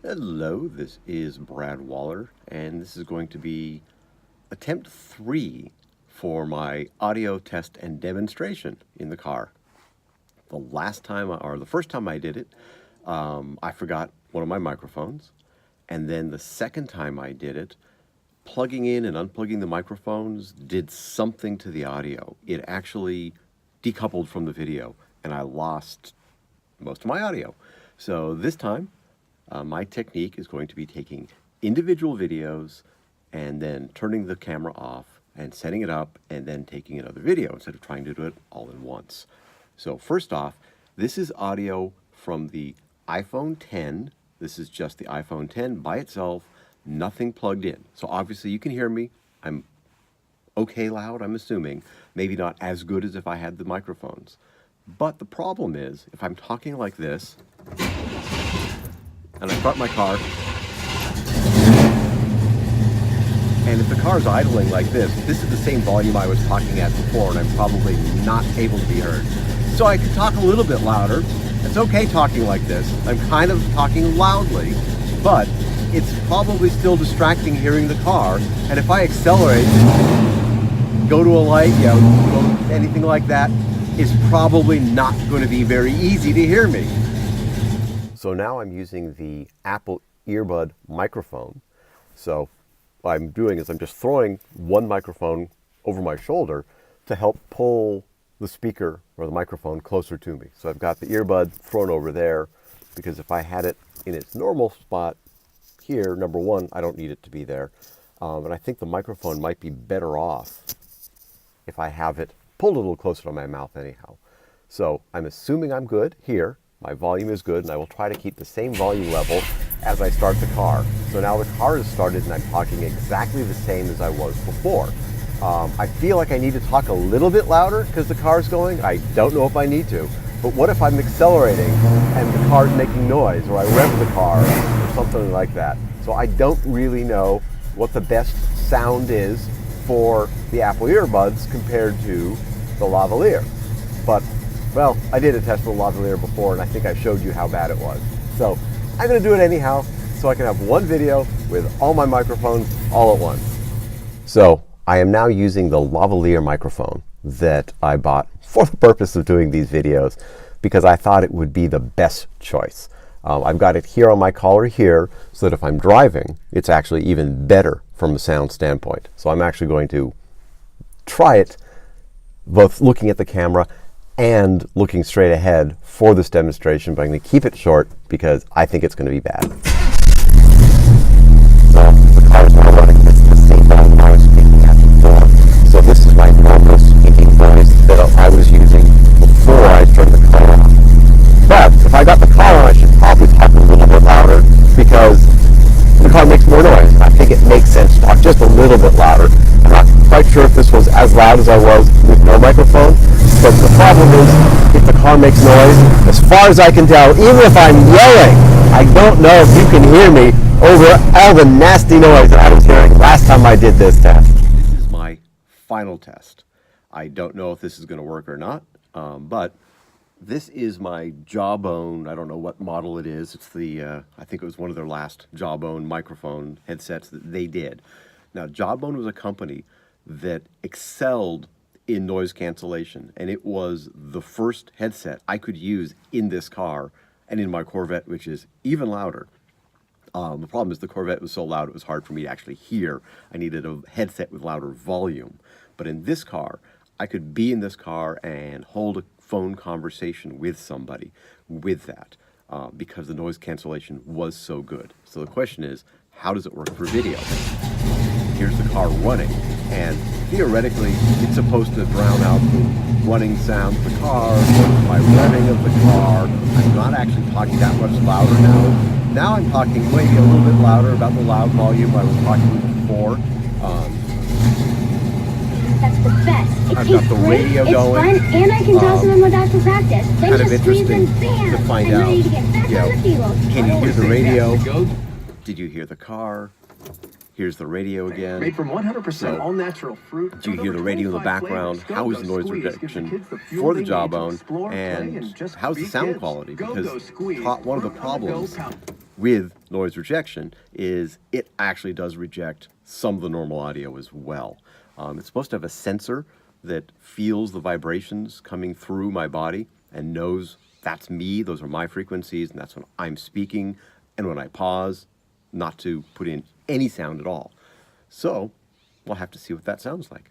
Hello, this is Brad Waller, and this is going to be attempt 3 for my audio test and demonstration in the car. The first time I did it, I forgot one of my microphones, and then the second time I did it, plugging in and unplugging the microphones did something to the audio. It actually decoupled from the video, and I lost most of my audio. So this time, my technique is going to be taking individual videos and then turning the camera off and setting it up and then taking another video instead of trying to do it all in once. So first off, this is audio from the iPhone 10. This is just the iPhone 10 by itself, nothing plugged in. So obviously you can hear me. I'm okay loud, I'm assuming. Maybe not as good as if I had the microphones. But the problem is, if I'm talking like this, and I start my car, and if the car's idling like this is the same volume I was talking at before, and I'm probably not able to be heard. So I can talk a little bit louder. It's okay talking like this. I'm kind of talking loudly, but it's probably still distracting hearing the car. And if I accelerate, go to a light, anything like that, it's probably not going to be very easy to hear me. So now I'm using the Apple earbud microphone. So what I'm doing is I'm just throwing one microphone over my shoulder to help pull the speaker or the microphone closer to me. So I've got the earbud thrown over there because if I had it in its normal spot here, number one, I don't need it to be there. And I think the microphone might be better off if I have it pulled a little closer to my mouth anyhow. So I'm assuming I'm good here. My volume is good, and I will try to keep the same volume level as I start the car. So now the car has started, and I'm talking exactly the same as I was before. I feel like I need to talk a little bit louder because the car's going. I don't know if I need to. But what if I'm accelerating and the car's making noise, or I rev the car, or something like that? So I don't really know what the best sound is for the Apple earbuds compared to the Lavalier. But well, I did a test with Lavalier before, and I think I showed you how bad it was. So I'm going to do it anyhow, so I can have one video with all my microphones all at once. So I am now using the Lavalier microphone that I bought for the purpose of doing these videos because I thought it would be the best choice. I've got it here on my collar here, so that if I'm driving, it's actually even better from a sound standpoint. So I'm actually going to try it both looking at the camera and looking straight ahead for this demonstration, but I'm going to keep it short because I think it's going to be bad. So the car is now running. It's the same volume I was speaking at before. So this is my normal speaking voice that I was using before I turned the car on. But if I got the car on, I should probably talk a little bit louder because the car makes more noise. And I think it makes sense to talk just a little bit louder. I'm not quite sure if this was as loud as I was with no microphone, but the problem is if the car makes noise, as far as I can tell, even if I'm yelling, I don't know if you can hear me over all the nasty noise that I was hearing last time I did this test. This is my final test. I don't know if this is going to work or not, but this is my Jawbone. I don't know what model it is. It's the, I think it was one of their last Jawbone microphone headsets that they did. Now, Jawbone was a company that excelled in noise cancellation, and it was the first headset I could use in this car and in my Corvette, which is even louder. The problem is the Corvette was so loud it was hard for me to actually hear. I needed a headset with louder volume. But in this car, I could be in this car and hold a phone conversation with somebody with that because the noise cancellation was so good. So the question is, how does it work for video? Here's the car running, and theoretically, it's supposed to drown out the running sound of the car, my revving of the car. I'm not actually talking that much louder now. Now I'm talking maybe a little bit louder about the loud volume I was talking before. That's the best. I've got the radio going. It's fun, and I can toss them without for practice. Then Kind of just squeeze interesting and bam, to find I'm out. ready to get back on the field. Can you hear the radio? Did you hear the car? Here's the radio again. Made from 100% all natural fruit. Do you hear the radio in the background? How is the noise reduction for the Jawbone? And how's the sound quality? Because one of the problems with noise rejection is it actually does reject some of the normal audio as well. It's supposed to have a sensor that feels the vibrations coming through my body and knows that's me, those are my frequencies, and that's when I'm speaking, and when I pause, not to put in any sound at all. So we'll have to see what that sounds like.